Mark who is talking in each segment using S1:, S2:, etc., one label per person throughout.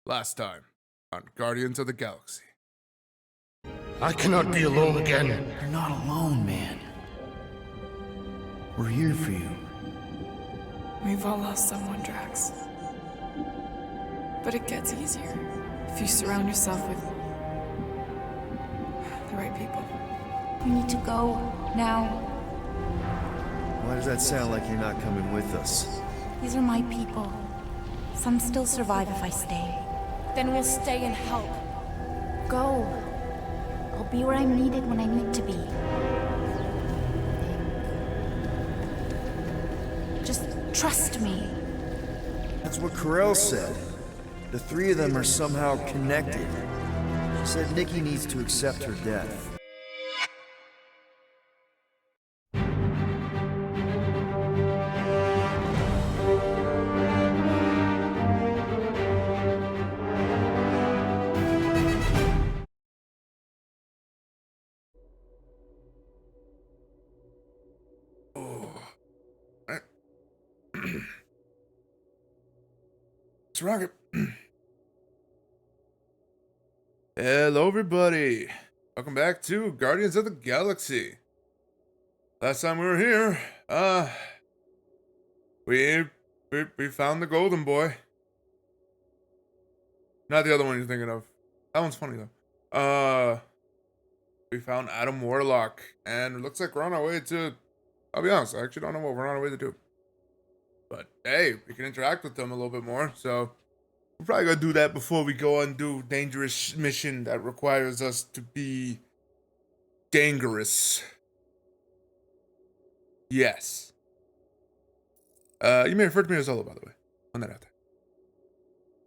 S1: Last time on Guardians of the Galaxy.
S2: I cannot be alone again.
S3: You're not alone, man. We're here for you.
S4: We've all lost someone, Drax. But it gets easier if you surround yourself with the right people.
S5: We need to go now.
S6: Why does that sound like you're not coming with us?
S5: These are my people. Some still survive if I stay.
S7: Then we'll stay and help.
S5: Go. I'll be where I'm needed when I need to be. Just trust me.
S6: That's what Carell said. The three of them are somehow connected. She said Nikki needs to accept her death.
S1: Let's rock it. Hello, everybody. Welcome back to Guardians of the Galaxy. Last time we were here, we found the golden boy. Not the other one you're thinking of. That one's funny though. We found Adam Warlock, and it looks like we're on our way to. I'll be honest, I actually don't know what we're on our way to do. But hey, we can interact with them a little bit more, so we're probably gonna do that before we go and do dangerous mission that requires us to be dangerous. Yes. You may refer to me as Solo, by the way. On that out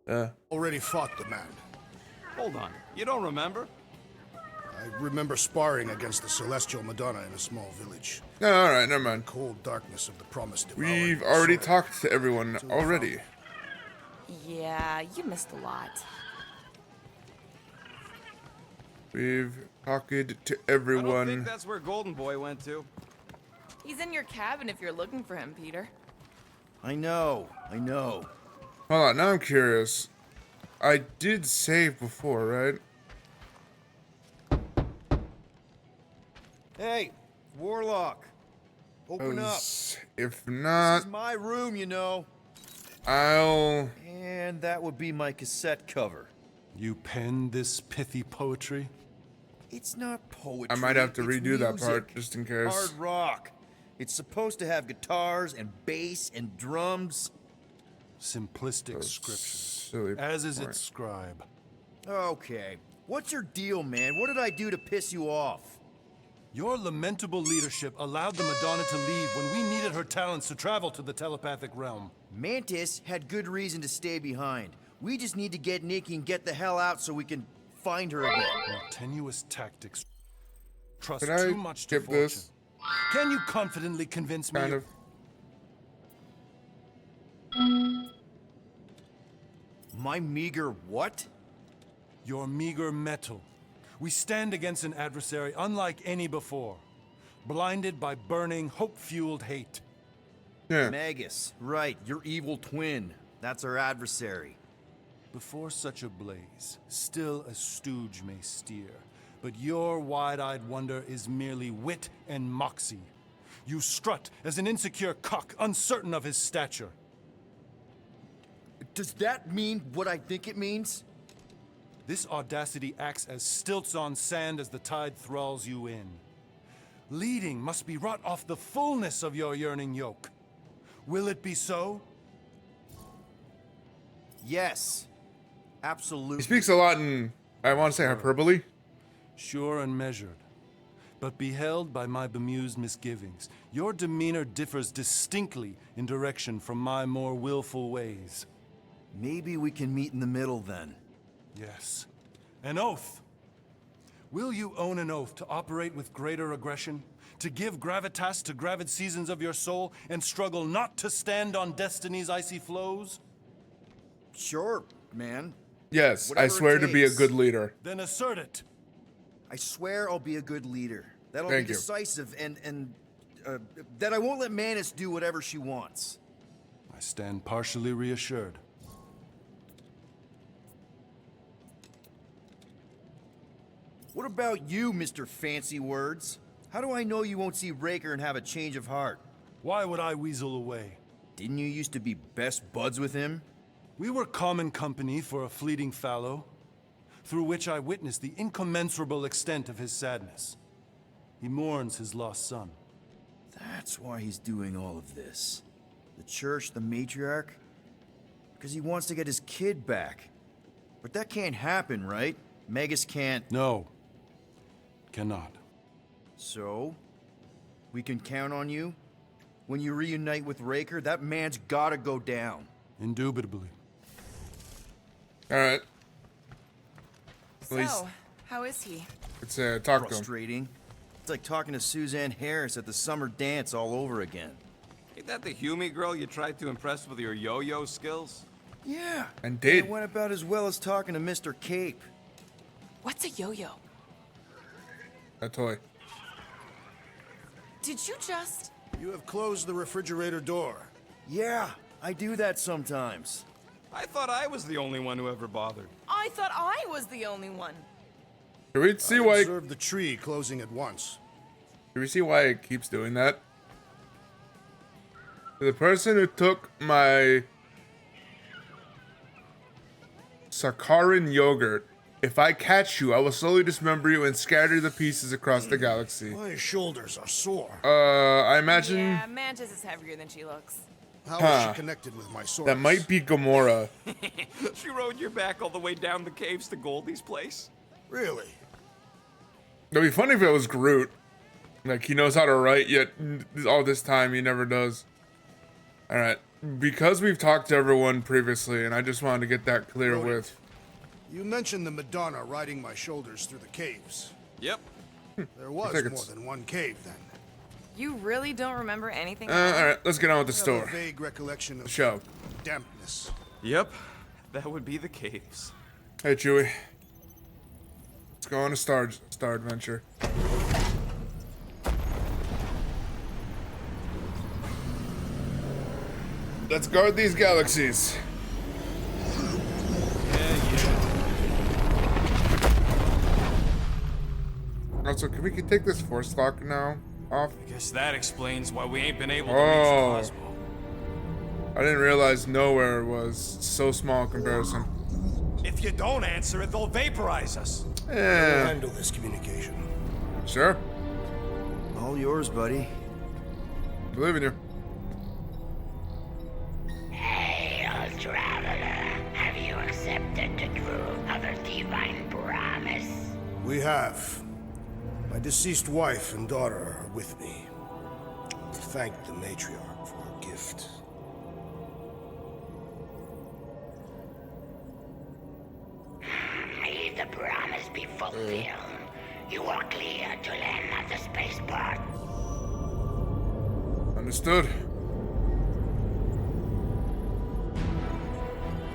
S1: there.
S2: Already fought the man.
S8: Hold on, you don't remember?
S2: I remember sparring against the Celestial Madonna in a small village.
S1: No, alright, never mind.
S2: Cold darkness of the promised
S1: We've already talked to everyone already.
S7: Yeah, you missed a lot.
S1: We've talked to
S8: I don't
S1: everyone.
S8: think that's where Golden Boy went to.
S7: He's in your cabin if you're looking for him, Peter.
S6: I know.
S1: Hold on, now I'm curious. I did save before, right?
S6: Hey, Warlock. Open up.
S1: If
S6: This
S1: not,
S6: is my room, you know.
S1: I'll...
S6: And that would be my cassette cover.
S9: You penned this pithy poetry?
S6: It's not poetry.
S1: I might have to
S6: it's
S1: redo that
S6: music.
S1: part, just in case.
S6: Hard rock. It's supposed to have guitars and bass and drums.
S9: Simplistic scripture,
S1: Silly
S9: as is
S1: point.
S9: its scribe.
S6: Okay. What's your deal, man? What did I do to piss you off?
S9: Your lamentable leadership allowed the Madonna to leave when we needed her talents to travel to the telepathic realm.
S6: Mantis had good reason to stay behind. We just need to get Nikki and get the hell out so we can find her again.
S9: Your tenuous tactics trust
S1: Can I
S9: too much to
S1: skip
S9: fortune.
S1: this?
S9: Can you confidently convince me?
S1: Kind of.
S6: My meager what?
S9: Your meager metal. We stand against an adversary unlike any before, blinded by burning, hope-fueled hate.
S1: Yeah.
S6: Magus. Right, your evil twin. That's our adversary.
S9: Before such a blaze, still a stooge may steer, but your wide-eyed wonder is merely wit and moxie. You strut as an insecure cock, uncertain of his stature.
S6: Does that mean what I think it means?
S9: This audacity acts as stilts on sand as the tide thralls you in. Leading must be wrought off the fullness of your yearning yoke. Will it be so?
S6: Yes. Absolutely.
S1: He speaks a lot in, I want to say, hyperbole.
S9: Sure and measured. But beheld by my bemused misgivings, your demeanor differs distinctly in direction from my more willful ways.
S6: Maybe we can meet in the middle then.
S9: Yes. An oath. Will you own an oath to operate with greater aggression? To give gravitas to gravid seasons of your soul and struggle not to stand on destiny's icy flows?
S6: Sure, man.
S1: Yes, I
S6: Whatever it
S1: swear to be a
S6: takes.
S1: good leader.
S9: Then assert it.
S6: I swear I'll be a good leader. That'll
S1: Thank
S6: be
S1: you.
S6: decisive and that I won't let Mantis do whatever she wants.
S9: I stand partially reassured.
S6: What about you, Mr. Fancy Words? How do I know you won't see Raker and have a change of heart?
S9: Why would I weasel away?
S6: Didn't you used to be best buds with him?
S9: We were common company for a fleeting fallow, through which I witnessed the incommensurable extent of his sadness. He mourns his lost son.
S6: That's why he's doing all of this. The church, the matriarch? Because he wants to get his kid back. But that can't happen, right? Magus can't...
S9: No. Cannot.
S6: So? We can count on you? When you reunite with Raker, that man's gotta go down.
S9: Indubitably.
S1: Alright.
S7: So, how is he?
S1: Let's talk to him.
S6: Frustrating. It's like talking to Suzanne Harris at the summer dance all over again.
S8: Ain't that the Hume girl you tried to impress with your yo-yo skills?
S6: Yeah.
S1: And did.
S6: It went about as well as talking to Mr. Cape.
S7: What's a yo-yo?
S1: A toy.
S7: Did you just...
S2: You have closed the refrigerator door.
S6: Yeah, I do that sometimes.
S8: I thought I was the only one who ever bothered.
S7: I thought I was the only one.
S1: Can we see
S2: I
S1: why?
S2: observed the tree closing at once.
S1: Can we see why it keeps doing that? The person who took my Sakaran yogurt. If I catch you, I will slowly dismember you and scatter the pieces across the galaxy.
S2: My shoulders are sore.
S1: I imagine
S7: Yeah, Mantis is heavier than she looks.
S2: How is she connected with my sword?
S1: that might be Gamora.
S8: She rode your back all the way down the caves to Goldie's place?
S2: Really?
S1: It'd be funny if it was Groot. Like, he knows how to write, yet all this time he never does. Alright. Because we've talked to everyone previously, and I just wanted to get that clear
S2: Noted.
S1: with...
S2: You mentioned the Madonna riding my shoulders through the caves.
S8: Yep.
S2: There was
S1: think
S2: more
S1: it's-
S2: than one cave then.
S7: You really don't remember anything?
S1: Alright, let's get on with the
S2: I have a
S1: story.
S2: vague recollection of
S1: Show.
S2: dampness.
S8: Yep. That would be the caves.
S1: Hey, Chewie. Let's go on a star adventure. Let's guard these galaxies. Also, can we take this force lock now off?
S8: Guess that explains why we ain't been able to
S1: Oh.
S8: reach the Cosmo.
S1: I didn't realize nowhere was so small in comparison.
S9: If you don't answer it, they'll vaporize us.
S1: Yeah,
S2: Handle this communication.
S1: sure.
S6: All yours, buddy.
S1: Believe in you.
S10: Hail, traveler. Have you accepted the truth of a divine promise?
S2: We have. My deceased wife and daughter are with me. Thank the matriarch for her gift.
S10: May the promise be fulfilled. You are clear to land at the spaceport.
S1: Understood.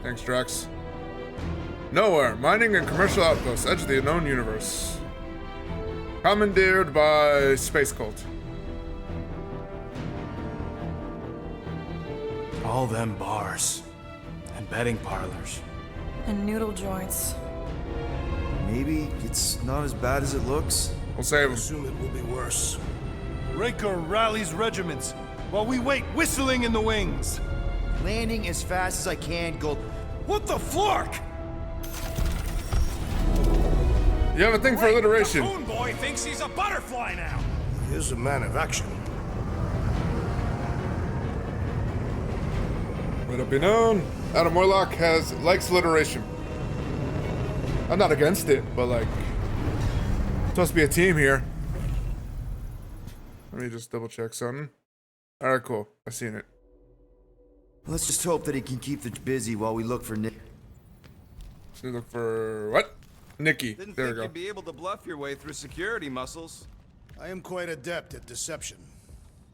S1: Thanks, Drax. Nowhere. Mining and commercial outposts. Edge of the unknown universe. Commandeered by Space Cult.
S3: All them bars and betting parlors.
S4: And noodle joints.
S6: Maybe it's not as bad as it looks.
S1: We'll save
S2: I
S1: him.
S2: assume it will be worse.
S9: Raker rallies regiments while we wait whistling in the wings.
S6: Landing as fast as I can, Gold. What the flark?
S1: You have a thing for alliteration.
S9: The Moon Boy thinks he's a butterfly now.
S2: He is a man of action.
S1: Let it be known, Adam Warlock likes alliteration. I'm not against it, but like, it's supposed to be a team here. Let me just double check something. All right, cool. I seen it.
S6: Let's just hope that he can keep it busy while we look for Nick.
S1: We look for what? Nikki.
S8: Didn't
S1: There we
S8: think
S1: go.
S8: you'd be able to bluff your way through security muscles.
S2: I am quite adept at deception.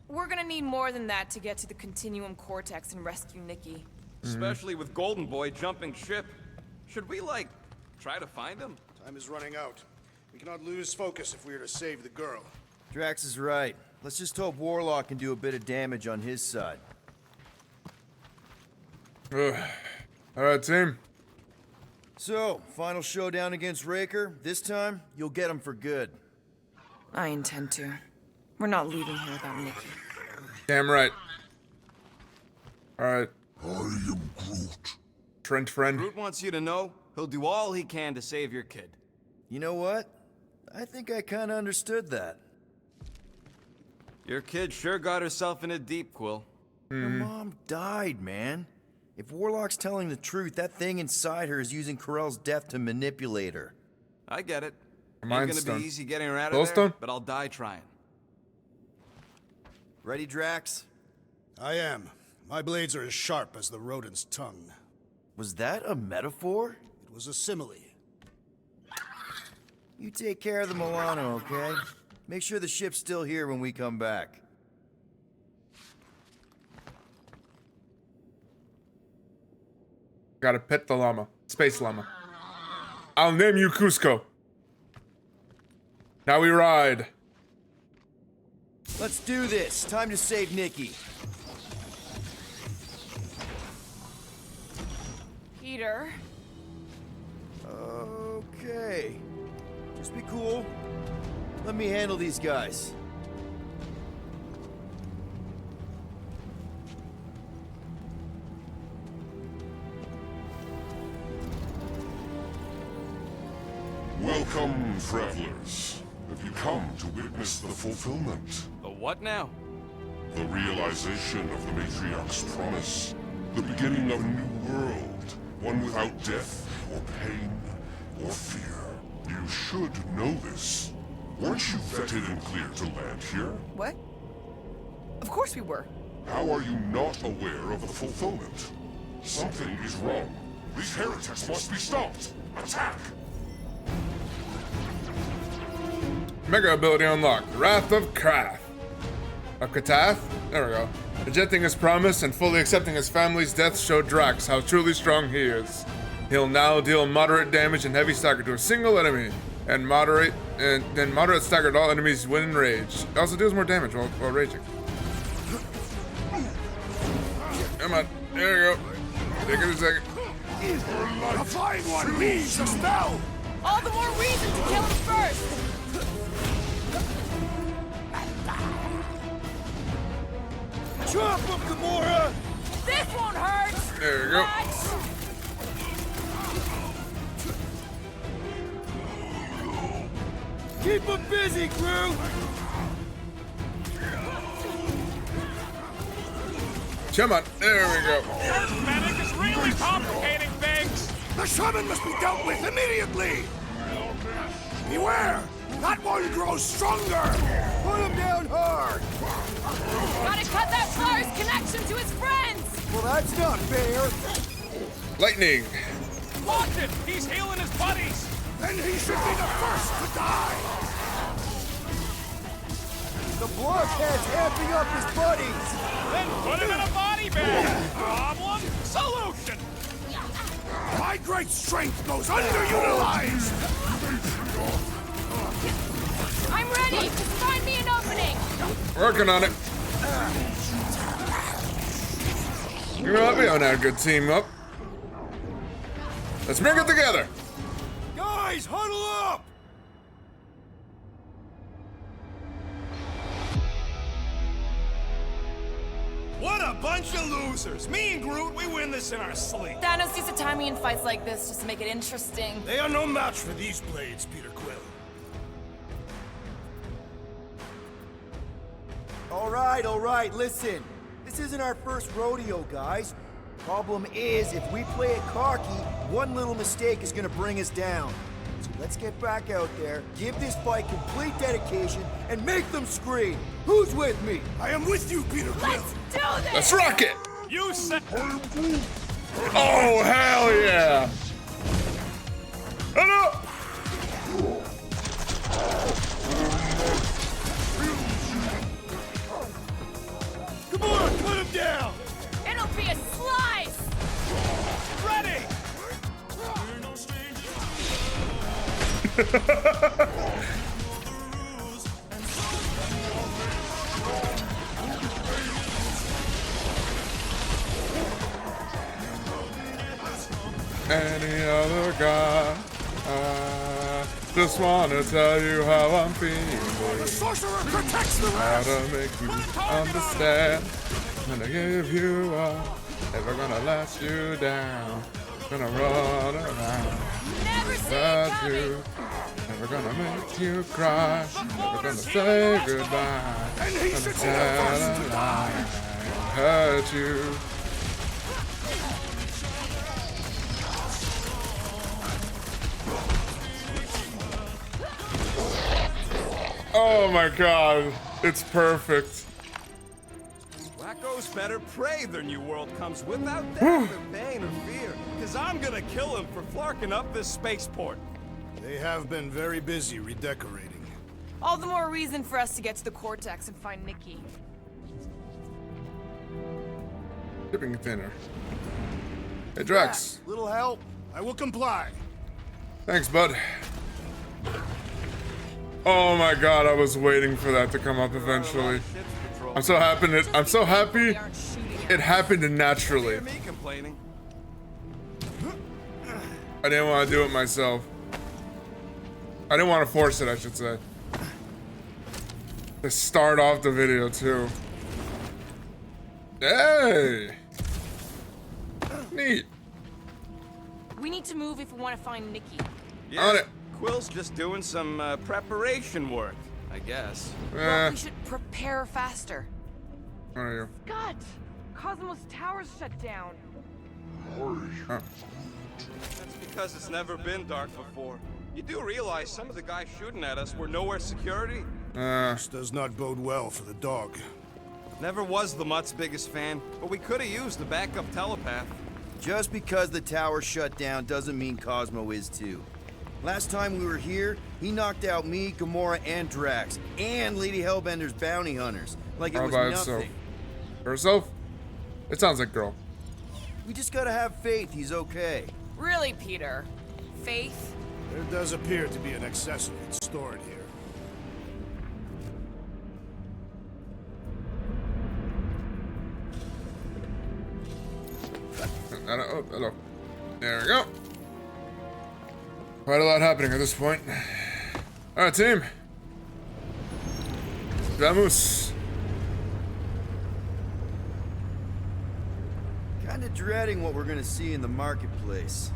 S7: We're gonna need more than that to get to the Continuum Cortex and rescue Nikki.
S8: Especially with Golden Boy jumping ship. Should we, like, try to find him?
S2: Time is running out. We cannot lose focus if we are to save the girl.
S6: Drax is right. Let's just hope Warlock can do a bit of damage on his side.
S1: Ugh. All right, team.
S6: So, final showdown against Raker. This time, you'll get him for good.
S7: I intend to. We're not leaving here without Nikki.
S1: Damn right. Alright.
S2: I am Groot.
S1: Trent friend.
S3: Groot wants you to know he'll do all he can to save your kid.
S6: You know what? I think I kinda understood that.
S3: Your kid sure got herself in a deep, Quill.
S6: Her mom died, man. If Warlock's telling the truth, that thing inside her is using Corell's death to manipulate her.
S3: I get it.
S1: Her
S3: Ain't
S1: mind's
S3: gonna
S1: stone.
S3: be easy getting her out of
S1: Glowstone?
S3: there, but I'll die trying.
S6: Ready, Drax?
S2: I am. My blades are as sharp as the rodent's tongue.
S6: Was that a metaphor?
S2: It was a simile.
S6: You take care of the Milano, okay? Make sure the ship's still here when we come back.
S1: Gotta pet the llama. Space llama. I'll name you Cusco. Now we ride.
S6: Let's do this. Time to save Nikki.
S7: Peter.
S6: Okay. Just be cool. Let me handle these guys.
S11: Welcome, travelers. Have you come to witness the fulfillment?
S3: The what now?
S11: The realization of the Matriarch's promise. The beginning of a new world. One without death, or pain, or fear. You should know this. Weren't you vetted and cleared to land here?
S7: What? Of course we were.
S11: How are you not aware of the fulfillment? Something is wrong. These heretics must be stopped. Attack!
S1: Mega ability unlocked. Wrath of Krath. Of Katath? There we go. Rejecting his promise and fully accepting his family's death showed Drax how truly strong he is. He'll now deal moderate damage and heavy stagger to a single enemy, and moderate stagger to all enemies when enraged. It also deals more damage while raging. Come on, there you go. Take it a second.
S2: A flying one leaves a spell!
S7: All the more reason to kill him first!
S2: Chop him, Gamora!
S7: This won't hurt!
S1: There you go.
S2: Keep him busy, Groot!
S1: Come on, there we go.
S8: Medic is really complicating things!
S2: The shaman must be dealt with immediately! Beware! That one grows stronger! Put him down hard!
S7: Gotta cut that flyer's connection to his friends!
S2: Well, that's not fair!
S1: Lightning.
S8: Watch it! He's healing his buddies!
S2: Then he should be the first to die! The blockhead's amping up his buddies!
S8: Then put him in a body bag! Problem? Solution!
S2: My great strength goes underutilized!
S7: I'm ready! Just find me an opening!
S1: Working on it. You know what? We haven't had a good team up. Let's bring it together.
S2: Guys, huddle up!
S3: What a bunch of losers! Me and Groot, we win this in our sleep.
S7: Thanos used to time me in fights like this just to make it interesting.
S2: They are no match for these blades, Peter Quill.
S6: All right, listen. This isn't our first rodeo, guys. Problem is, if we play it cocky, one little mistake is gonna bring us down. So let's get back out there, give this fight complete dedication, and make them scream. Who's with me?
S2: I am with you, Peter Quill.
S7: Let's do this!
S1: Let's rock it.
S8: You said...
S1: Oh, hell yeah. Hello.
S2: Come on, put him down!
S7: It'll be a slice!
S8: Ready!
S1: any other guy. I just wanna tell you how I'm feeling.
S2: The sorcerer protects the
S1: How
S2: rest.
S1: to make you understand. Gonna give you up. Never gonna let you down. Gonna run around.
S7: Never see it
S1: Without
S7: coming.
S1: you. Never gonna make you cry. Never gonna say goodbye.
S2: And he
S1: Gonna
S2: should be the
S1: tell
S2: first
S1: a
S2: to
S1: lie.
S2: die.
S1: Hurt you. Oh my god, it's perfect.
S8: Wacko's better prey their new world comes without death or pain or fear. Cause I'm gonna kill him for flarking up this spaceport.
S2: They have been very busy redecorating.
S7: All the more reason for us to get to the Cortex and find Nikki.
S1: Shipping container. Hey Drax.
S6: Little help.
S2: I will comply.
S1: Thanks, bud. Oh my god, I was waiting for that to come up eventually. I'm so happy it happened naturally.
S8: Hear me complaining.
S1: I didn't want to do it myself. I didn't want to force it, I should say. To start off the video too. Hey! Neat.
S7: We need to move if we want to find Nikki.
S8: Yeah,
S1: On it.
S8: Quill's just doing some preparation work, I guess.
S7: Well, we should prepare faster.
S1: Where are you?
S7: God! Cosmos Tower's shut down.
S1: Oh.
S8: That's because it's never been dark before. You do realize some of the guys shooting at us were nowhere security?
S2: This does not bode well for the dog.
S8: Never was the Mutt's biggest fan, but we could have used a backup telepath.
S6: Just because the tower shut down doesn't mean Cosmo is too. Last time we were here, he knocked out me, Gamora, and Drax, and Lady Hellbender's bounty hunters. Like it
S1: All
S6: was
S1: by
S6: nothing.
S1: itself. Herself? It sounds like girl.
S6: We just gotta have faith he's okay.
S7: Really, Peter? Faith?
S2: There does appear to be an accessory stored here.
S1: Oh, hello. There we go. Quite a lot happening at this point. Alright, team. Vamos.
S6: Kinda dreading what we're gonna see in the marketplace.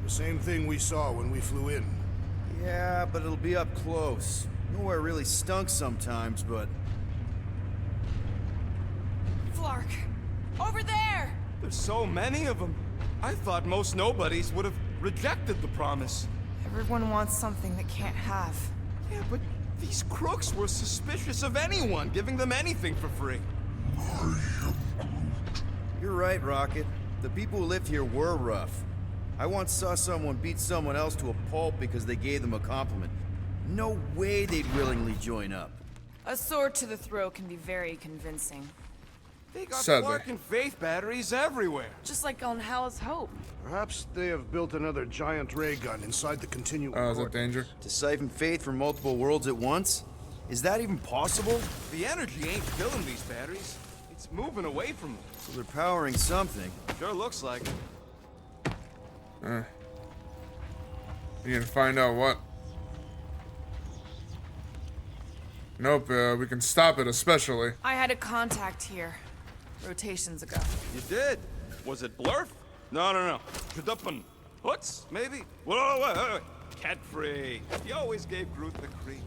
S2: The same thing we saw when we flew in.
S6: Yeah, but it'll be up close. Nowhere really stunk sometimes, but...
S7: Flark! Over there!
S8: There's so many of them. I thought most nobodies would have rejected the promise.
S7: Everyone wants something they can't have.
S8: Yeah, but these crooks were suspicious of anyone giving them anything for free.
S6: You're right, Rocket. The people who lived here were rough. I once saw someone beat someone else to a pulp because they gave them a compliment. No way they'd willingly join up.
S7: A sword to the throat can be very convincing.
S8: They got
S1: Sadly.
S8: Clark and Faith batteries everywhere.
S7: Just like on Hell's Hope.
S2: Perhaps they have built another giant ray gun inside the continuum.
S1: Is that danger?
S6: To siphon faith from multiple worlds at once? Is that even possible?
S8: The energy ain't filling these batteries. It's moving away from them.
S6: So they're powering something.
S8: Sure looks like it.
S1: You can find out what. Nope, we can stop it especially.
S7: I had a contact here. Rotations ago.
S8: You did? Was it Blurf? No. Shadupin. Hoots, maybe? Wait. Cat free. He always gave Groot the creeps.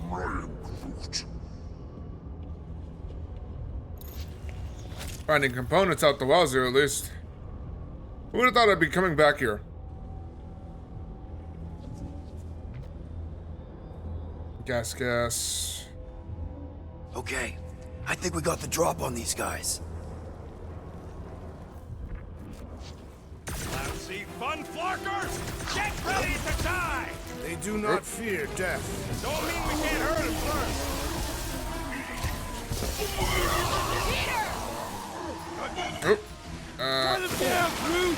S11: Ryan Groot.
S1: Finding components out the wazoo at least. Who would have thought I'd be coming back here? Gas.
S6: Okay, I think we got the drop on these guys.
S3: Let's see fun, Flarkers! Get ready to die!
S2: They do not fear death.
S3: Don't mean we can't hurt them first.
S1: Oop.
S3: Cut them down, Groot!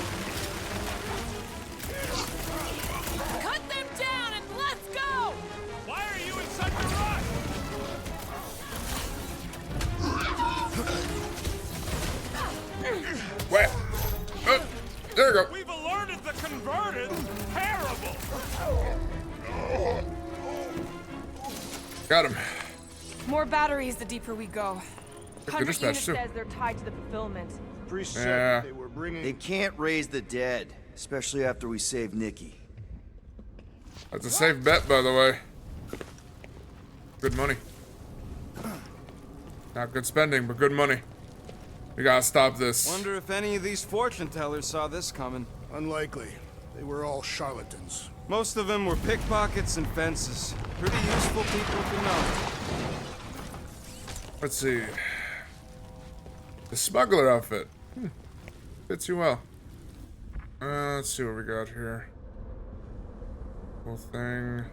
S7: Cut them down and let's go!
S3: Why are you in such a rush?
S1: Where? There you go.
S3: We've alerted the
S1: Got him.
S7: More batteries the deeper we go.
S1: Good
S7: 100
S1: dispatch,
S7: units
S1: too.
S7: says they're tied to the fulfillment.
S2: Priest
S1: Yeah.
S2: said they were bringing...
S6: They can't raise the dead, especially after we save Nikki.
S1: That's a safe bet, by the way. Good money. Not good spending, but good money. We gotta stop this.
S8: Wonder if any of these fortune tellers saw this coming.
S2: Unlikely. They were all charlatans.
S8: Most of them were pickpockets and fences. Pretty useful people to know.
S1: Let's see. The smuggler outfit. Fits you well. Let's see what we got here. Whole thing.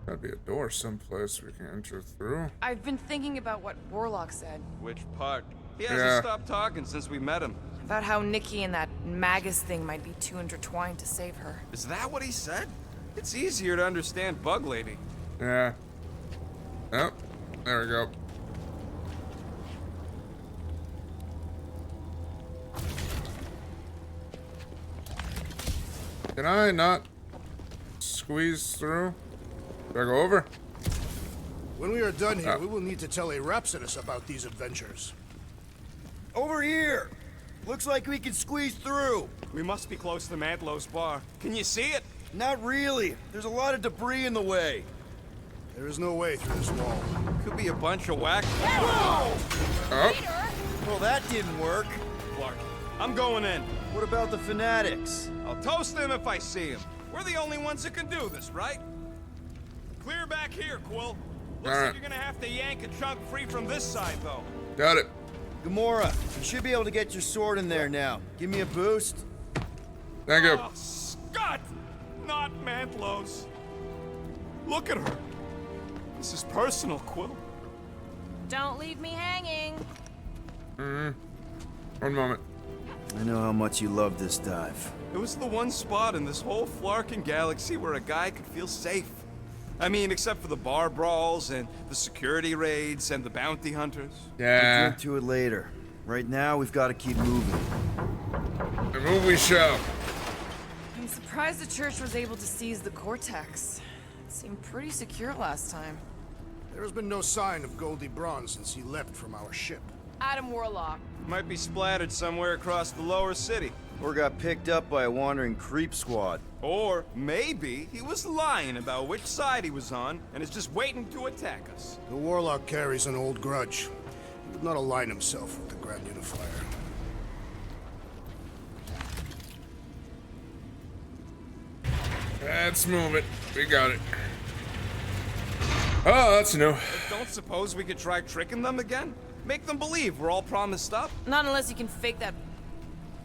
S1: Gotta be a door someplace we can enter through.
S7: I've been thinking about what Warlock said.
S8: Which part? He hasn't
S1: Yeah.
S8: stopped talking since we met him.
S7: About how Nikki and that Magus thing might be too intertwined to save her.
S8: Is that what he said? It's easier to understand Bug Lady.
S1: Yeah. Yep. There we go. Can I not squeeze through? Do I go over?
S2: When we are done here, we will need to tell a Rhapsodus about these adventures.
S6: Over here! Looks like we can squeeze through.
S8: We must be close to Mantlow's bar. Can you see it?
S6: Not really. There's a lot of debris in the way.
S2: There is no way through this wall.
S8: Could be a bunch of whack.
S1: Oh.
S6: Well, that didn't work.
S8: Clark, I'm going in.
S6: What about the fanatics?
S8: I'll toast them if I see them. We're the only ones that can do this, right? Clear back here, Quill. Looks like you're gonna have to yank a chunk free from this side, though.
S1: Got it.
S6: Gamora, you should be able to get your sword in there now. Give me a boost.
S1: Thank you.
S8: Oh, Scott! Not Mantlow's. Look at her. This is personal, Quill.
S7: Don't leave me hanging.
S1: One moment.
S6: I know how much you love this dive.
S8: It was the one spot in this whole Flarkin galaxy where a guy could feel safe. I mean, except for the bar brawls and the security raids and the bounty hunters.
S6: We'll
S1: Yeah.
S6: drink to it later. Right now, we've got to keep moving.
S1: The movie show.
S7: I'm surprised the church was able to seize the Cortex. It seemed pretty secure last time.
S2: There has been no sign of Goldie Braun since he left from our ship.
S7: Adam Warlock.
S8: Might be splattered somewhere across the lower city.
S6: Or got picked up by a wandering creep squad.
S8: Or maybe he was lying about which side he was on and is just waiting to attack us.
S2: The Warlock carries an old grudge. He would not align himself with the Grand Unifier.
S1: Let's move it. We got it. Oh, that's new.
S8: Don't suppose we could try tricking them again? Make them believe we're all promised up?
S7: Not unless you can fake that.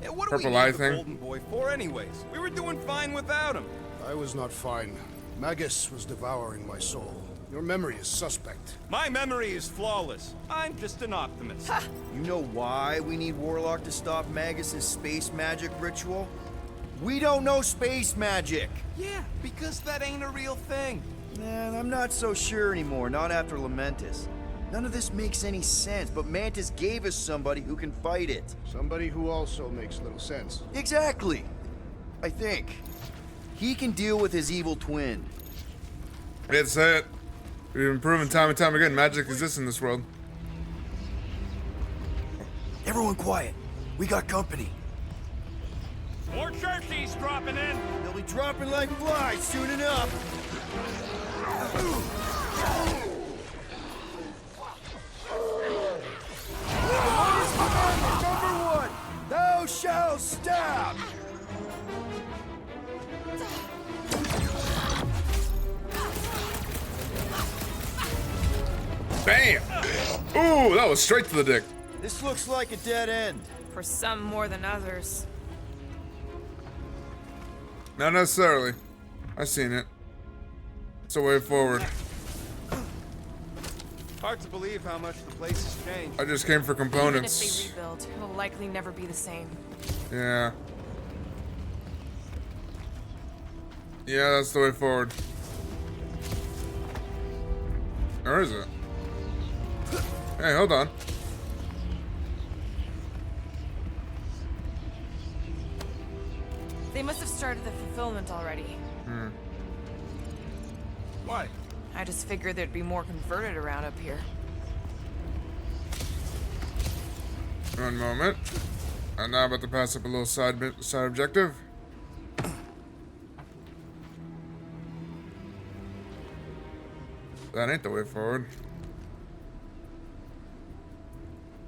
S8: Hey, what do
S1: Purple
S8: we
S1: eye
S8: need the
S1: thing?
S8: Golden Boy for anyways? We were doing fine without him.
S2: I was not fine. Magus was devouring my soul. Your memory is suspect.
S8: My memory is flawless. I'm just an optimist.
S6: You know why we need Warlock to stop Magus's space magic ritual? We don't know space magic!
S8: Yeah, because that ain't a real thing.
S6: Man, I'm not so sure anymore, not after Lamentus. None of this makes any sense, but Mantis gave us somebody who can fight it.
S2: Somebody who also makes little sense.
S6: Exactly! I think. He can deal with his evil twin.
S1: I didn't say it. We've been proven time and time again magic exists in this world.
S6: Everyone quiet. We got company.
S8: More churchies dropping in.
S6: They'll be dropping like flies soon enough. Orders commandment number 1. Thou shalt stab.
S1: Bam! Ooh, that was straight to the dick.
S6: This looks like a dead end.
S7: For some more than others.
S1: Not necessarily. I've seen it. It's a way forward.
S8: Hard to believe how much the place has changed.
S1: I just came for
S7: Even
S1: components.
S7: if they rebuild, it'll likely never be the same.
S1: Yeah. Yeah, that's the way forward. Or is it? Hey, hold on.
S7: They must have started the fulfillment already.
S8: Why?
S7: I just figured there'd be more converted around up here.
S1: One moment. I'm now about to pass up a little side objective. That ain't the way forward.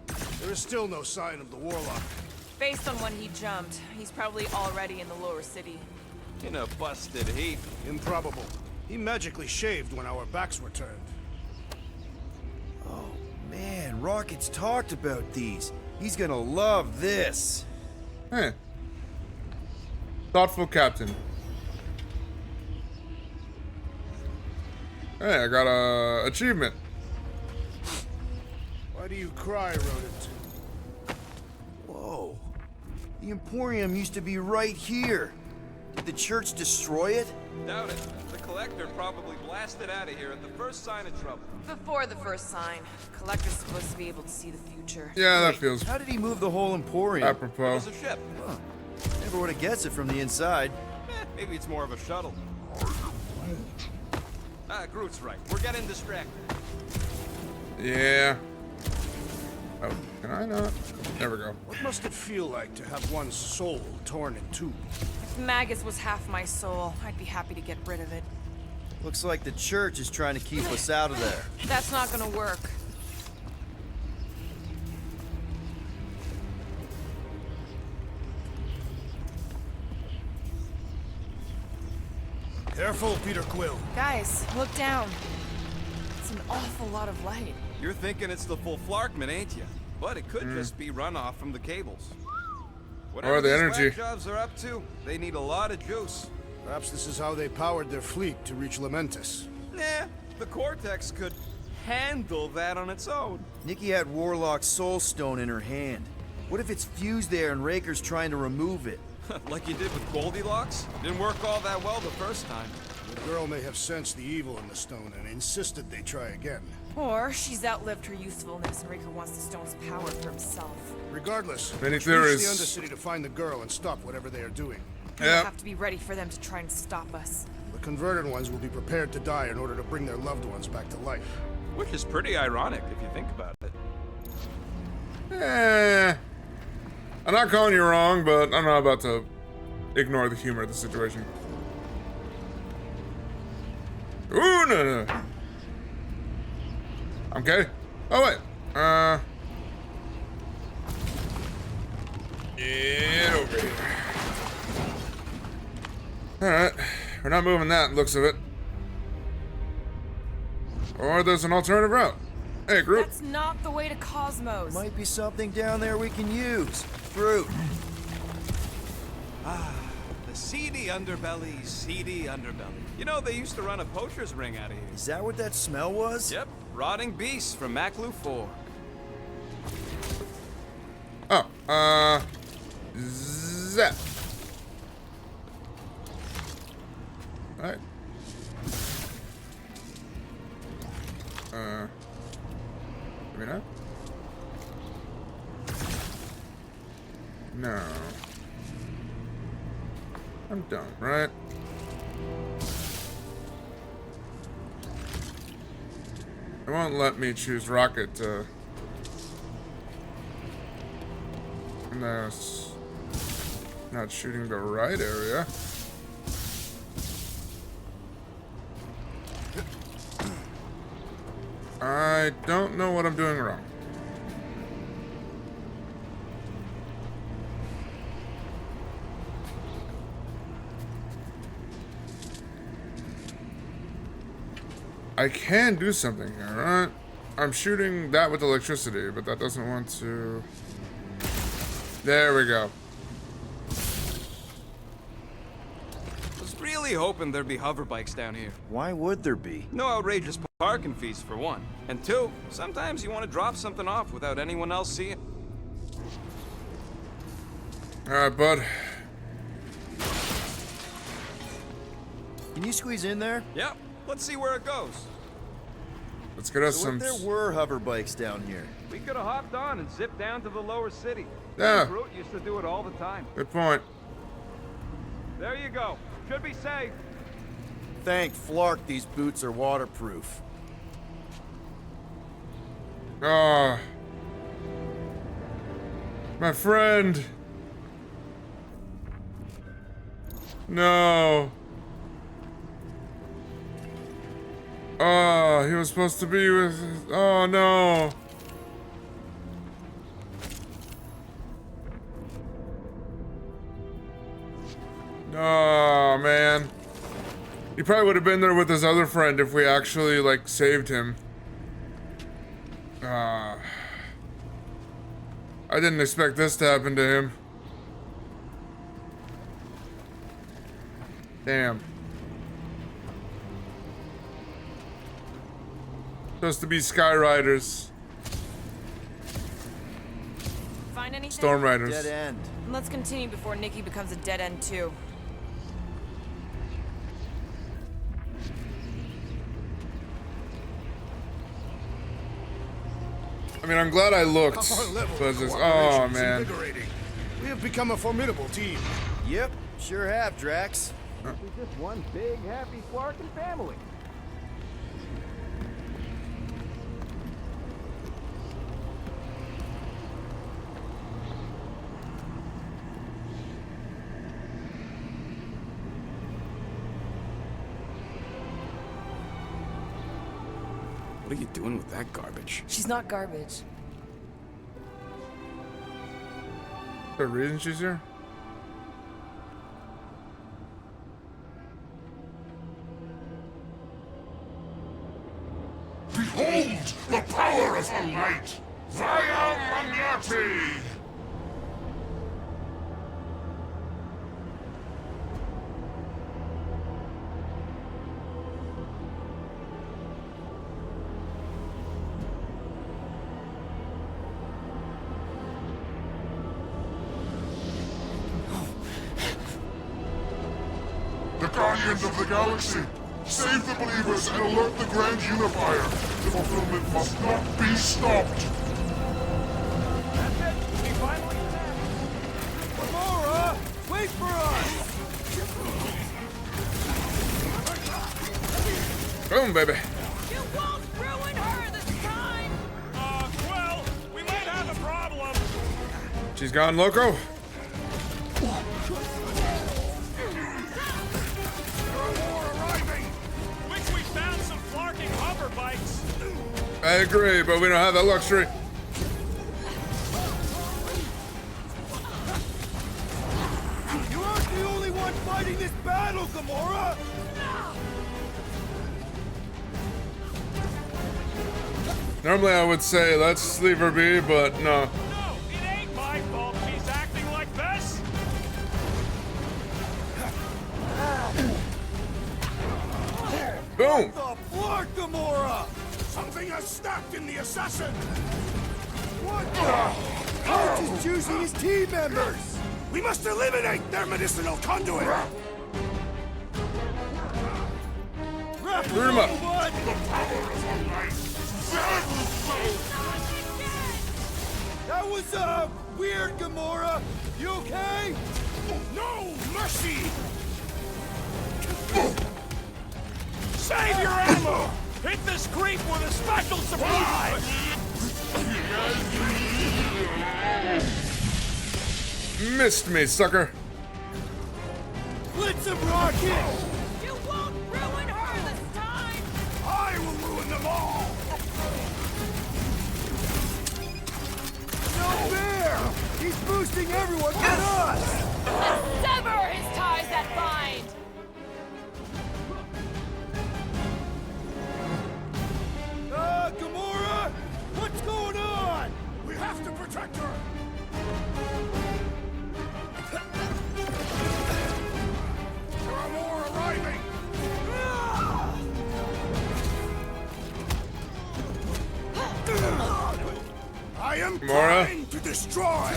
S2: There is still no sign of the warlock.
S7: Based on when he jumped, he's probably already in the lower city.
S8: In a busted heap.
S2: Improbable. He magically shaved when our backs were turned.
S6: Oh, man, Rocket's talked about these. He's gonna love this.
S1: Hey. Thoughtful captain. Hey, I got a achievement.
S2: Why do you cry, rodent?
S6: Whoa. The Emporium used to be right here. Did the church destroy it?
S8: Doubt it. The Collector probably blasted out of here at the first sign of trouble.
S7: Before the first sign, Collector's supposed to be able to see the future.
S1: Yeah, that feels
S6: How did he move the whole Emporium?
S1: apropos.
S8: It was a ship.
S6: Huh. Never would have guessed it from the inside.
S8: Maybe it's more of a shuttle. Groot's right. We're getting distracted.
S1: Yeah. Oh, can I not? There we go.
S2: What must it feel like to have one's soul torn in two?
S7: If Magus was half my soul, I'd be happy to get rid of it.
S6: Looks like the church is trying to keep us out of there.
S7: That's not gonna work.
S2: Careful, Peter Quill.
S7: Guys, look down. It's an awful lot of light.
S8: You're thinking it's the full Flarkman, ain't you? But it could just be runoff from the cables. Whatever
S1: Or the
S8: these
S1: energy.
S8: whack jobs are up to, they need a lot of juice.
S2: Perhaps this is how they powered their fleet to reach Lamentus.
S8: Nah, the Cortex could handle that on its own.
S6: Nikki had Warlock's soul stone in her hand. What if it's fused there and Raker's trying to remove it?
S8: Like you did with Goldilocks? Didn't work all that well the first time.
S2: The girl may have sensed the evil in the stone and insisted they try again.
S7: Or she's outlived her usefulness and Raker wants the stone's power for himself.
S2: Regardless,
S1: Many
S2: reach
S1: theories.
S2: the Undercity to find the girl and stop whatever they are doing.
S7: We'll
S1: Yep.
S7: have to be ready for them to try and stop us.
S2: The converted ones will be prepared to die in order to bring their loved ones back to life.
S8: Which is pretty ironic if you think about it.
S1: I'm not calling you wrong, but I'm not about to ignore the humor of the situation. Ooh, no. Okay. Oh, wait. Get over here. Alright. We're not moving that, looks of it. Or there's an alternative route. Hey, Groot.
S7: That's not the way to Cosmos.
S6: Might be something down there we can use. Fruit.
S8: The seedy underbelly. You know, they used to run a poacher's ring out of here.
S6: Is that what that smell was?
S8: Yep, rotting beasts from Maclu 4.
S1: Oh, zap. Alright. Maybe not? No. I'm done, right? It won't let me choose rocket to... Unless... Not shooting the right area. I don't know what I'm doing wrong. I can do something here, right? I'm shooting that with electricity, but that doesn't want to... There we go.
S8: Was really hoping there'd be hover bikes down here.
S6: Why would there be?
S8: No outrageous parking fees, for one. And two, sometimes you want to drop something off without anyone else seeing.
S1: Alright, bud.
S6: Can you squeeze in there?
S8: Yep, let's see where it goes.
S1: Let's get us
S6: So
S1: some...
S6: what if there were hover bikes down here?
S8: We could have hopped on and zipped down to the lower city.
S1: Yeah.
S8: Groot used to do it all the time.
S1: Good point.
S8: There you go. Should be safe.
S6: thank Flark these boots are waterproof.
S1: Ah. My friend. No. Oh, he was supposed to be with... Oh, no. Oh, man. He probably would have been there with his other friend if we actually, like, saved him. I didn't expect this to happen to him. Damn. Supposed to be Skyriders.
S7: Find anything?
S1: Storm Riders.
S6: Dead end.
S7: Let's continue before Nikki becomes a dead end too.
S1: I mean, I'm glad I looked.
S2: Our level
S1: But
S2: of
S1: just,
S2: cooperation
S1: oh,
S2: is
S1: man.
S2: invigorating. We have become a formidable team.
S6: Yep, sure have, Drax. We're just one big, happy Flarkin family.
S12: What are you doing with that garbage?
S7: She's not garbage.
S1: The reason she's here?
S11: Behold the power of the light! Via Magnati! The Guardians of the Galaxy! Save the believers and alert the Grand Unifier! The fulfillment must not be stopped!
S3: That's it. We finally met.
S6: Gamora, wait for us!
S1: Boom, baby.
S7: You won't ruin her this time!
S3: Well, we might have a problem.
S1: She's gone loco.
S3: Wish we found some flarking hover bikes.
S1: I agree, but we don't have that luxury.
S6: You aren't the only one fighting this battle, Gamora!
S1: Normally I would say let's leave her be, but no.
S3: No, it ain't my fault she's acting like this.
S1: Boom!
S6: The Flark, Gamora!
S2: Something has snapped in the assassin.
S6: What the? Coach is choosing his team members!
S2: We must eliminate their medicinal conduit.
S6: Wrap
S1: Boot him up.
S6: bud! That was, weird, Gamora! You okay?
S2: No mercy.
S3: Save your ammo. Hit this creep with a special surprise.
S1: Missed me, sucker.
S6: Blitz him, Rocket!
S7: You won't ruin her this time!
S2: I will ruin them all.
S6: No fair! He's boosting everyone but us!
S7: Sever his ties that bind!
S6: Gamora! What's going on?
S2: We have to protect her. There are more arriving. I am
S1: Gamora?
S2: trying to destroy.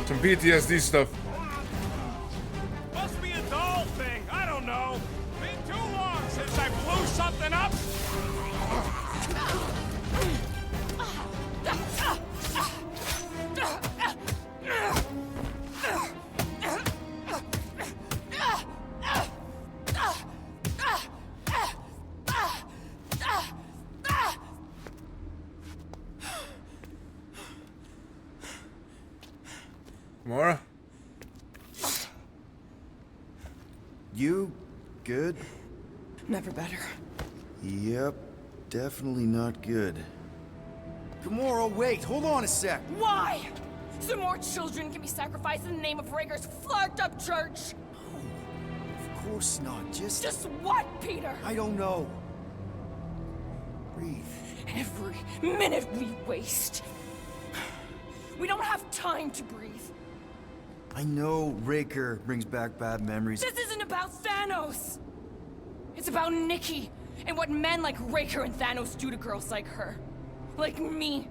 S1: Some PTSD stuff.
S3: Must be a doll thing. I don't know. Been too long since I blew something up.
S6: You good?
S7: Never better.
S6: Yep, definitely not good. Gamora, wait, hold on a sec.
S7: Why? So more children can be sacrificed in the name of Raker's flarked up church?
S6: Of course not,
S7: Just what, Peter?
S6: I don't know. Breathe.
S7: Every minute we waste. We don't have time to breathe.
S6: I know Raker brings back bad memories.
S7: This isn't about Thanos. It's about Nikki and what men like Raker and Thanos do to girls like her. Like me.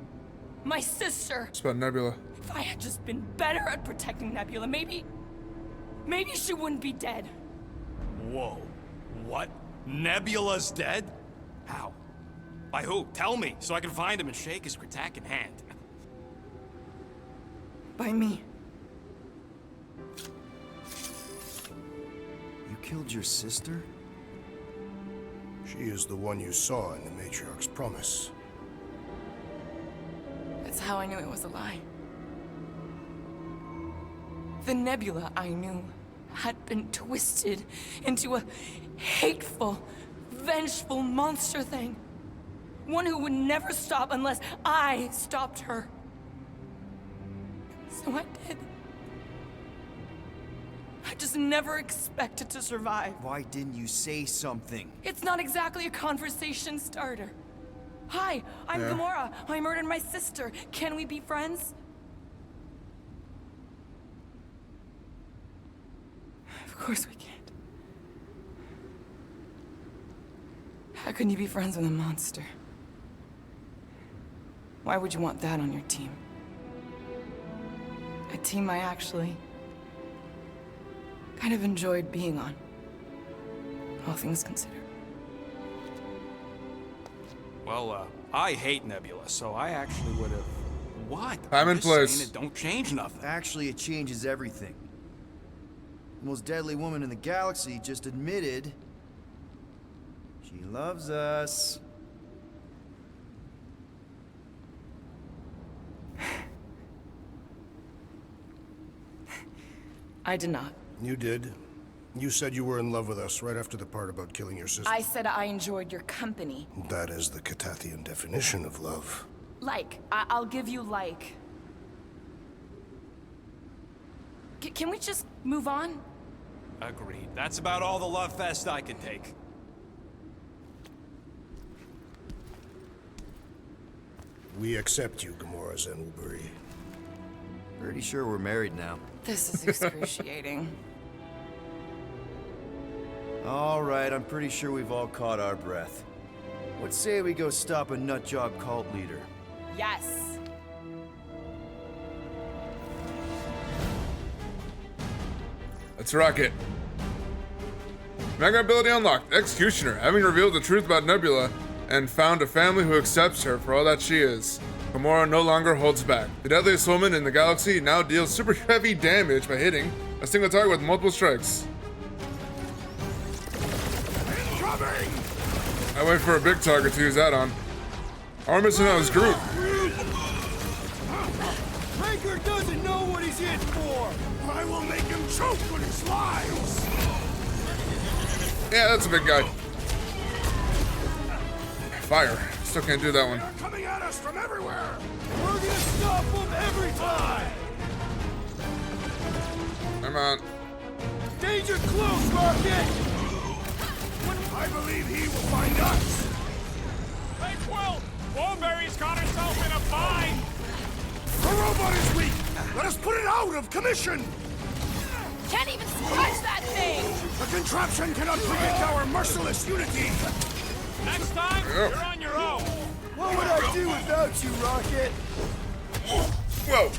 S7: My sister.
S1: It's about Nebula.
S7: If I had just been better at protecting Nebula, maybe she wouldn't be dead.
S8: Whoa. What? Nebula's dead? How? By who? Tell me, so I can find him and shake his Kratak in hand.
S7: By me.
S6: You killed your sister?
S2: She is the one you saw in the Matriarch's promise.
S7: That's how I knew it was a lie. The Nebula I knew had been twisted into a hateful, vengeful monster thing. One who would never stop unless I stopped her. So I did. I just never expected to survive.
S6: Why didn't you say something?
S7: It's not exactly a conversation starter. Hi, I'm Gamora. I murdered my sister. Can we be friends? Of course we can't. How can you be friends with a monster? Why would you want that on your team? A team I actually kind of enjoyed being on, all things considered.
S8: Well, I hate Nebula, so I actually would have... What?
S1: I'm in
S8: just
S1: place.
S8: saying it don't change nothing.
S6: Actually, it changes everything. The most deadly woman in the galaxy just admitted she loves us.
S7: I did not.
S2: You did. You said you were in love with us right after the part about killing your sister.
S7: I said I enjoyed your company.
S2: That is the Catathian definition of love.
S7: I'll give you like. Can we just move on?
S8: Agreed. That's about all the love fest I can take.
S2: We accept you, Gamora Zenwilbury.
S6: Pretty sure we're married now.
S7: This is excruciating.
S6: All right, I'm pretty sure we've all caught our breath. What say we go stop a nutjob cult leader?
S7: Yes.
S1: Let's rock it. Mega ability unlocked. Executioner. Having revealed the truth about Nebula and found a family who accepts her for all that she is, Gamora no longer holds back. The deadliest woman in the galaxy now deals super heavy damage by hitting a single target with multiple strikes.
S3: Incoming!
S1: I wait for a big target to use that on. All we're missing now is Groot.
S3: Raker doesn't know what he's in for! I will make him choke when he slides!
S1: Yeah, that's a big guy. Fire. Still can't do that one.
S3: They're coming at us from everywhere! We're gonna stop them every time!
S1: Come on.
S3: Danger close, Rocket! I believe he will find us! Hey, Quill! Wolverie's got herself in a bind! The robot is weak! Let us put it out of commission!
S7: Can't even scratch that thing!
S3: The contraption cannot predict our merciless unity! Next time, you're on your own!
S6: What would I do without you, Rocket?
S1: Whoa.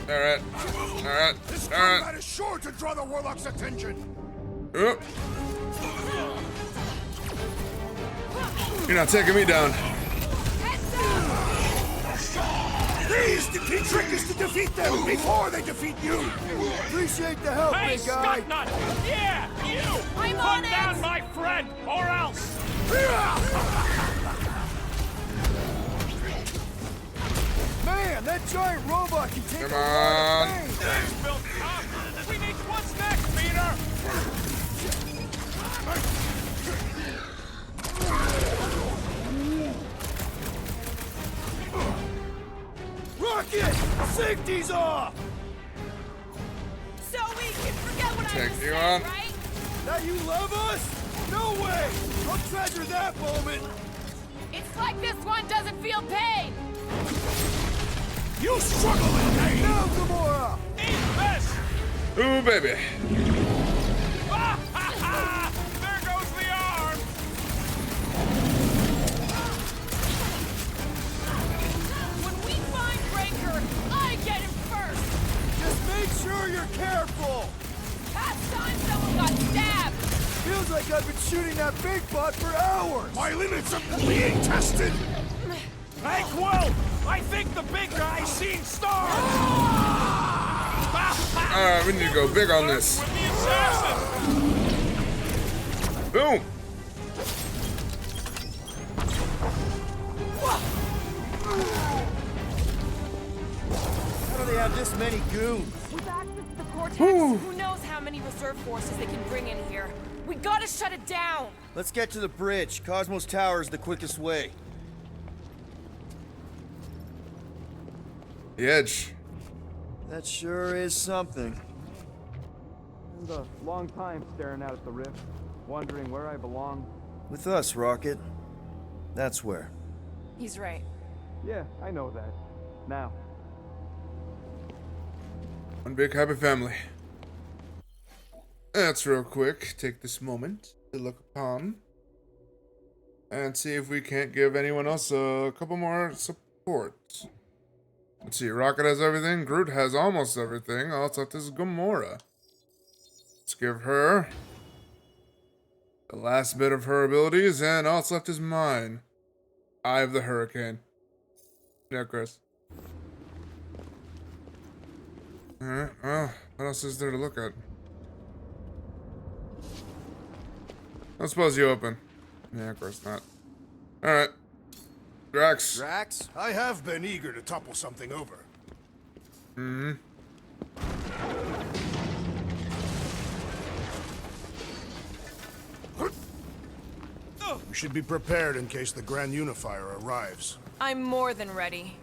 S1: Alright. Alright.
S3: This
S1: Alright.
S3: combat is sure to draw the Warlock's attention!
S1: You're not taking me down.
S3: Please, the key trick is to defeat them before they defeat you!
S6: Appreciate the help,
S3: Hey,
S6: big guy!
S3: Stucknut! Yeah, you!
S7: I'm on
S3: Put
S7: it!
S3: down my friend, or else!
S6: Man, that giant robot can take
S1: Come
S6: a lot
S1: on.
S6: of pain!
S3: It's built tough! We need
S6: Rocket! Safety's off!
S7: So we can forget what I
S1: Check
S7: just
S1: you
S7: said,
S1: out.
S7: right?
S6: That you love us? No way! I'll treasure that moment!
S7: It's like this one doesn't feel pain.
S3: You struggle in pain!
S6: Now, Gamora!
S3: Eat this!
S1: Ooh, baby.
S3: Ah, ha, ha! There goes the arm!
S7: When we find Breaker, I get him first.
S6: Just make sure you're careful!
S7: Last time someone got stabbed.
S6: Feels like I've been shooting that big butt for hours!
S3: My limits are being tested! Hey, Quill! I think the big guy's seen stars!
S1: Alright, we need to go big on this.
S3: With the assassin!
S1: Boom.
S6: How do they have this many goons?
S7: With access to the Cortex, who knows how many reserve forces they can bring in here. We gotta shut it down.
S6: Let's get to the bridge. Cosmos Tower is the quickest way.
S1: The edge.
S6: That sure is something.
S8: And a long time staring out at the rift, wondering where I belong.
S6: With us, Rocket. That's where.
S7: He's right.
S8: Yeah, I know that. Now.
S1: One big happy family. Let's real quick take this moment to look upon and see if we can't give anyone else a couple more support. Let's see, Rocket has everything, Groot has almost everything, all that's left is Gamora. Let's give her the last bit of her abilities, and all that's left is mine. Eye of the Hurricane. Yeah, Chris. Alright, well, what else is there to look at? I suppose you open. Yeah, of course not. Alright. Drax.
S6: Drax?
S2: I have been eager to topple something over.
S1: Mm-hmm.
S2: We should be prepared in case the Grand Unifier arrives.
S7: I'm more than ready.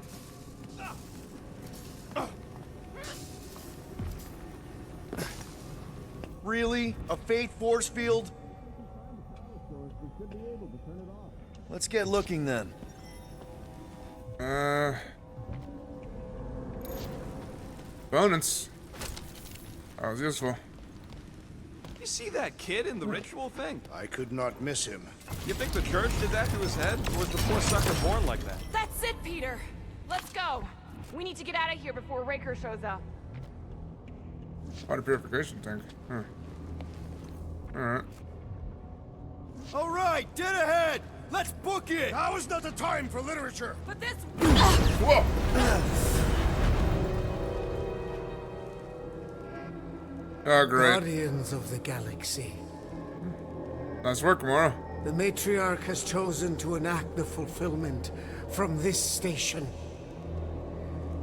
S6: Really? A Fate force field? Let's get looking then.
S1: Bonus. That was useful.
S8: You see that kid in the ritual thing?
S2: I could not miss him.
S8: You think the church did that to his head? Or was the poor sucker born like that?
S7: That's it, Peter. Let's go. We need to get out of here before Raker shows up.
S1: Water purification tank. Huh. Alright.
S6: All right, dead ahead! Let's book it!
S2: Now is not the time for literature!
S7: But this...
S1: Whoa! Oh, great.
S13: Guardians of the Galaxy.
S1: Nice work, Gamora.
S13: The Matriarch has chosen to enact the fulfillment from this station.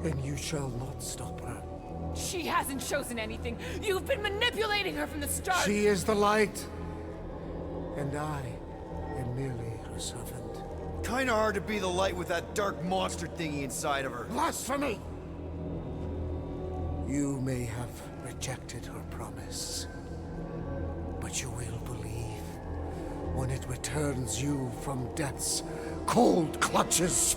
S13: And you shall not stop her.
S7: She hasn't chosen anything. You've been manipulating her from the start.
S13: She is the light. And I am merely her servant.
S6: Kinda hard to be the light with that dark monster thingy inside of her.
S13: Blasphemy! You may have rejected her promise, but you will believe when it returns you from death's cold clutches.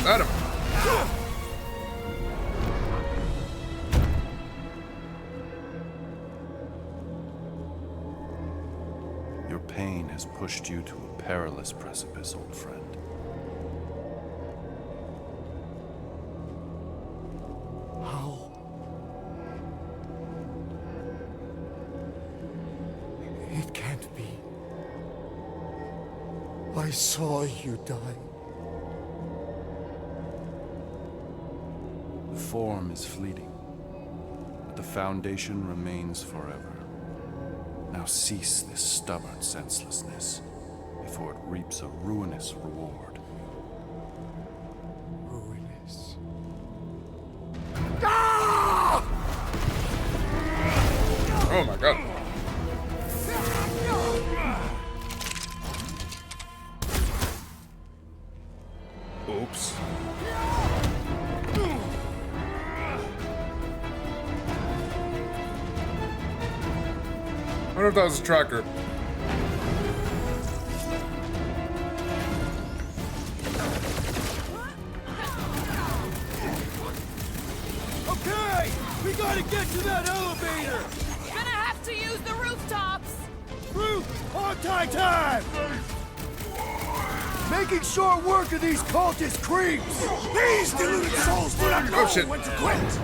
S1: Got him.
S9: Your pain has pushed you to a perilous precipice, old friend.
S13: How? It can't be. I saw you die.
S9: The form is fleeting, but the foundation remains forever. Now cease this stubborn senselessness before it reaps a ruinous reward.
S13: Ruinous.
S1: I wonder if that was a tracker.
S6: Okay, we gotta get to that elevator.
S7: Gonna have to use the rooftops.
S6: Roof, on time. Making short work of these cultist creeps.
S2: These deluded souls do not know
S1: shit.
S2: when to quit.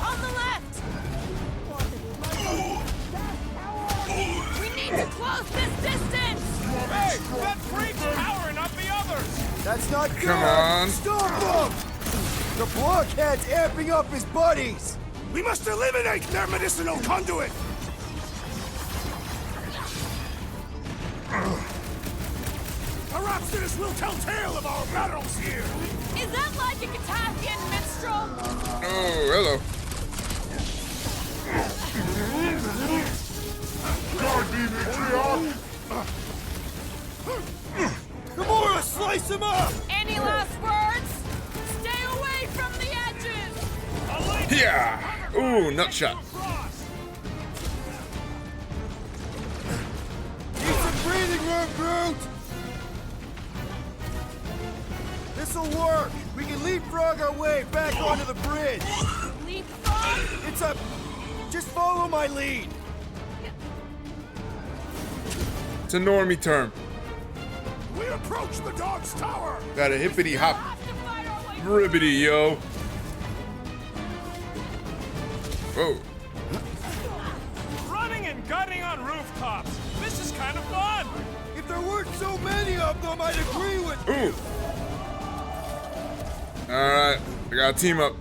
S7: On the left. We need to close this distance.
S3: Hey, that freak's powering up the others.
S6: That's not good.
S1: Come on.
S6: Stop them. The blockhead's amping up his buddies.
S2: We must eliminate their medicinal conduit. Perhaps this will tell tale of our battles here.
S7: Is that like a Katafian minstrel?
S1: Oh, hello.
S6: Gamora, slice him up.
S7: Any last words? Stay away from the edges.
S1: Yeah. Ooh, nut shot.
S6: Need some breathing room, Groot. This'll work. We can leapfrog our way back onto the bridge.
S7: Leapfrog?
S6: It's a... Just follow my lead.
S1: It's a normie term.
S2: We approach the dog's tower.
S1: Got a hippity hop. Ribbity, yo. Whoa.
S3: Running and gunning on rooftops. This is kind of fun.
S6: If there weren't so many of them, I'd agree with you.
S1: Ooh. Alright. We got a team up.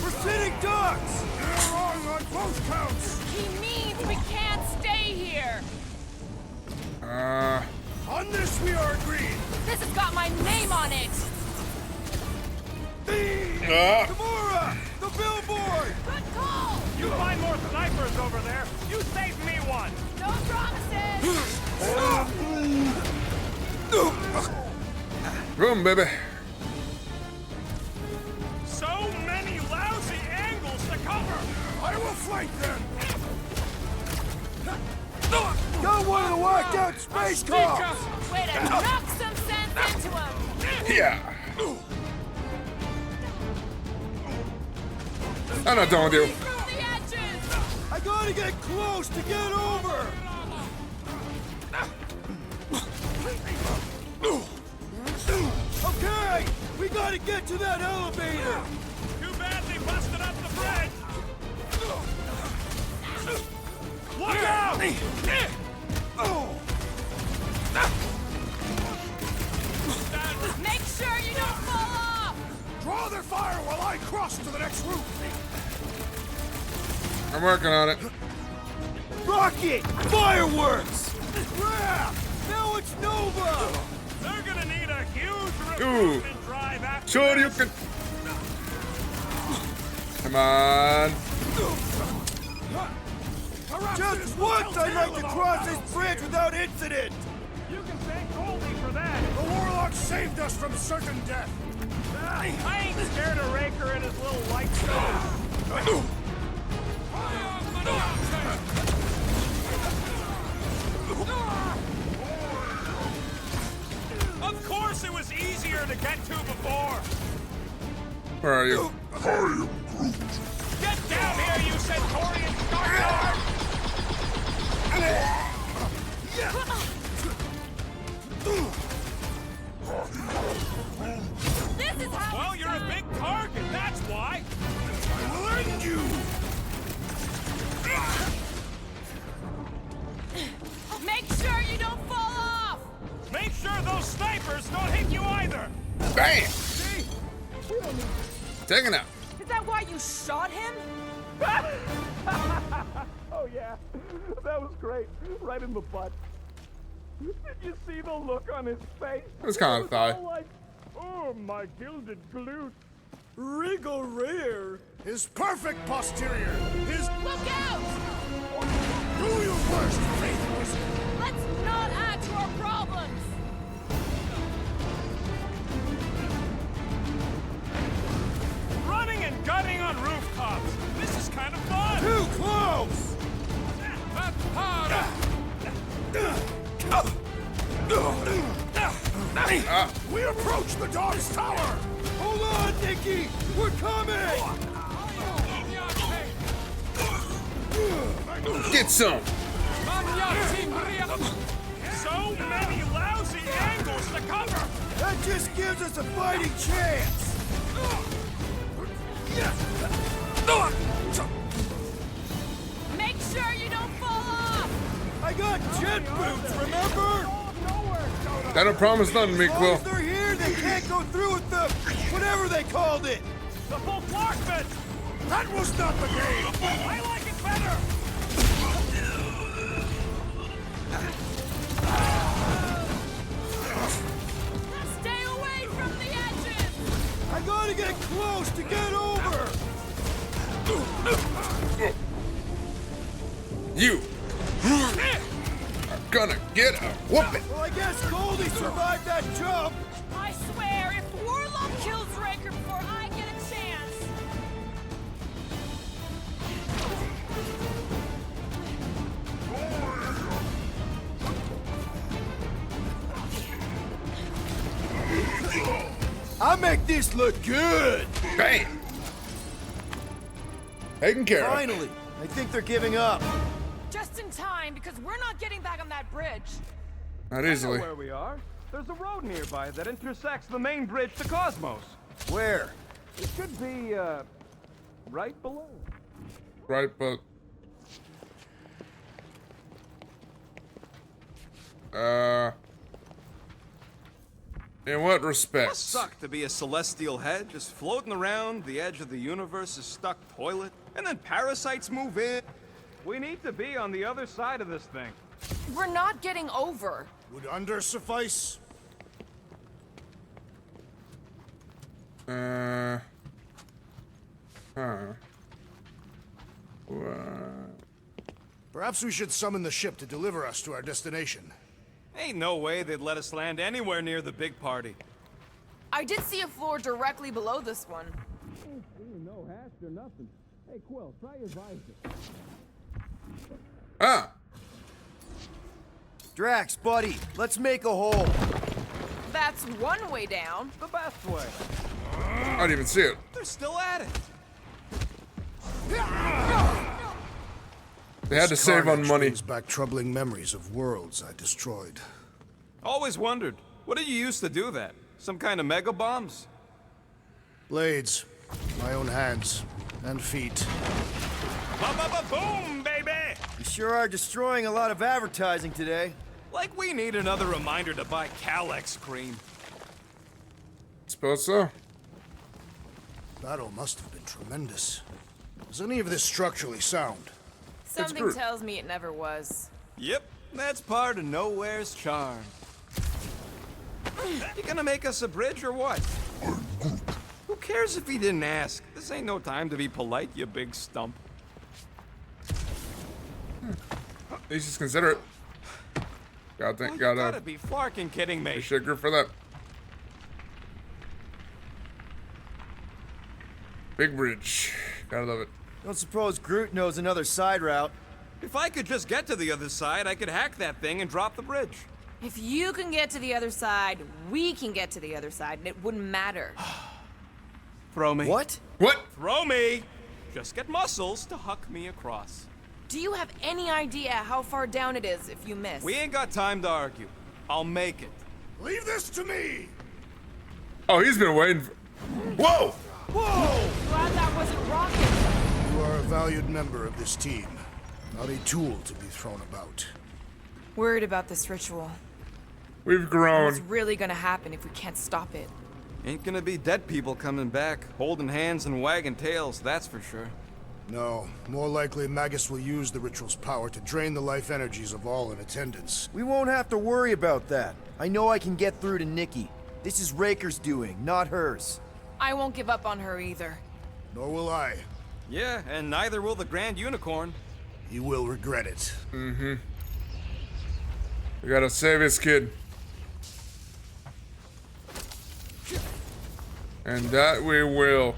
S6: We're sitting ducks.
S2: You're wrong on both counts.
S7: He means we can't stay here.
S2: On this we are agreed.
S7: This has got my name on it.
S6: Gamora! The billboard!
S7: Good call.
S3: You find more snipers over there. You save me one.
S7: No promises.
S1: Boom, baby.
S3: So many lousy angles to cover.
S2: I will flank them.
S6: Got one of the whacked out space cops!
S7: Way to knock some sense into him.
S1: Yeah. I'm not done with you.
S7: From the edges.
S6: I gotta get close to get over! Okay! We gotta get to that elevator!
S3: Too bad they busted up the bridge. Look out!
S7: Make sure you don't fall off.
S2: Draw their fire while I cross to the next roof.
S1: I'm working on it.
S6: Rocket! Fireworks! Crap! Now it's Nova!
S3: They're gonna need a huge
S1: Ooh.
S3: recruitment drive after
S1: Sure you can. Come on.
S6: Just once I'd like to cross this bridge without incident!
S3: You can thank Goldie for that.
S2: The warlock saved us from certain death.
S3: I ain't scared of Raker and his little light show. Of course it was easier to get to before.
S1: Where are you?
S3: Get down here, you Centaurian Starguard!
S7: This is how.
S3: Well, you're a big target, that's why.
S2: I will end you.
S7: Make sure you don't fall off.
S3: Make sure those snipers don't hit you either.
S1: Bam!
S3: See?
S1: Taking out.
S7: Is that why you shot him?
S3: Oh yeah, that was great. Right in the butt. Did you see the look on his face?
S1: It was kind of
S3: It was
S1: thigh.
S3: all like, oh, my gilded glute.
S2: Rear. His perfect posterior. His...
S7: Look out!
S2: Do your worst, faithless.
S7: Let's not add to our problems!
S3: Running and gunning on rooftops. This is kind of fun.
S6: Too close!
S3: That's harder.
S2: We approach the dog's tower.
S6: Hold on, Nicky! We're coming!
S1: Get some.
S3: So many lousy angles to cover.
S6: That just gives us a fighting chance!
S7: Make sure you don't fall off!
S6: I got jet boots, remember?
S1: I don't promise nothing,
S6: As long
S1: Quill.
S6: as they're here, they can't go through with the... whatever they called it!
S3: The full Clarkman.
S2: That was not the game.
S3: I like it better.
S7: Stay away from the edges!
S6: I gotta get close to get over!
S1: You are gonna get a whooping.
S6: Well, I guess Goldie survived that jump!
S7: I swear, if Warlock kills Raker before I get a chance...
S6: I'll make this look good!
S1: Bam. Taken care of.
S6: Finally! I think they're giving up.
S7: Just in time, because we're not getting back on that bridge.
S1: Not easily.
S8: Where we are? There's a road nearby that intersects the main bridge to Cosmos.
S6: Where?
S8: It should be, right below.
S1: Right, but in what respect?
S8: Must suck to be a celestial head, just floating around the edge of the universe, a stuck toilet, and then parasites move in. We need to be on the other side of this thing.
S7: We're not getting over.
S2: Would under suffice?
S1: Huh.
S2: Perhaps we should summon the ship to deliver us to our destination.
S8: Ain't no way they'd let us land anywhere near the big party.
S7: I did see a floor directly below this one.
S8: No hatch or nothing. Hey, Quill, try your visor.
S1: Ah.
S6: Drax, buddy, let's make a hole.
S7: That's one way down.
S8: The best way.
S1: I didn't even see it.
S8: They're still at it.
S1: They had to save on money.
S2: Brings back troubling memories of worlds I destroyed.
S8: Always wondered, what did you use to do that? Some kind of mega bombs?
S2: Blades, my own hands and feet.
S3: Ba-ba-ba-boom, baby!
S6: You sure are destroying a lot of advertising today.
S8: Like we need another reminder to buy Calyx cream.
S1: Suppose so.
S2: Battle must have been tremendous. Was any of this structurally sound?
S7: Something tells me it never was.
S8: Yep, that's part of Nowhere's charm. You gonna make us a bridge or what? Who cares if he didn't ask? This ain't no time to be polite, you big stump.
S1: At least he's considerate.
S8: Gotta be flarking kidding me.
S1: Sugar for that. Big bridge. Gotta love it.
S6: Don't suppose Groot knows another side route.
S8: If I could just get to the other side, I could hack that thing and drop the bridge.
S7: If you can get to the other side, we can get to the other side, and it wouldn't matter.
S8: Throw me.
S6: What?
S1: What?
S8: Throw me! Just get muscles to huck me across.
S7: Do you have any idea how far down it is if you miss?
S8: We ain't got time to argue. I'll make it.
S2: Leave this to me!
S1: Oh, he's been waiting for... Whoa!
S6: Whoa!
S7: Glad that wasn't rocket.
S2: You are a valued member of this team, not a tool to be thrown about.
S7: Worried about this ritual.
S1: We've grown.
S7: What's really gonna happen if we can't stop it?
S8: Ain't gonna be dead people coming back, holding hands and wagging tails, that's for sure.
S2: No, more likely Magus will use the ritual's power to drain the life energies of all in attendance.
S6: We won't have to worry about that. I know I can get through to Nikki. This is Raker's doing, not hers.
S7: I won't give up on her either.
S2: Nor will I.
S8: Yeah, and neither will the Grand Unicorn.
S2: You will regret it.
S1: Mm-hmm. We gotta save this kid. And that we will.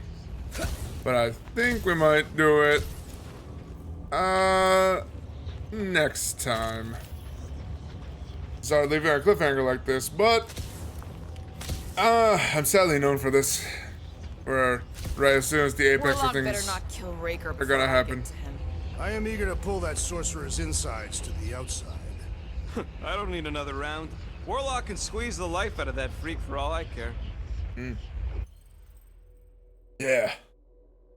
S1: But I think we might do it next time. Sorry leaving a cliffhanger like this, but I'm sadly known for this. Where right as soon as the apex of
S7: Warlock better
S1: things
S7: not kill Raker
S1: are gonna
S7: before I
S1: happen.
S7: get to him.
S2: I am eager to pull that sorcerer's insides to the outside.
S8: I don't need another round. Warlock can squeeze the life out of that freak for all I care.
S1: Yeah.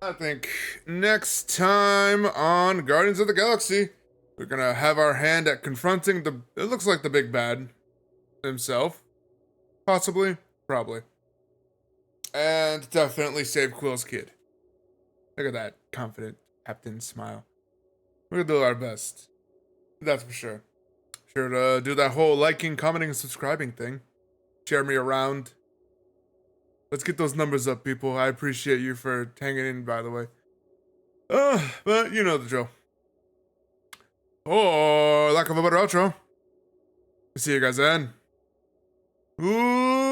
S1: I think next time on Guardians of the Galaxy, we're gonna have our hand at confronting it looks like the big bad himself. Possibly. Probably. And definitely save Quill's kid. Look at that confident captain smile. We're gonna do our best. That's for sure. Sure to do that whole liking, commenting, and subscribing thing. Share me around. Let's get those numbers up, people. I appreciate you for hanging in, by the way. But you know the drill. Or lack of a better outro. See you guys then. Ooh.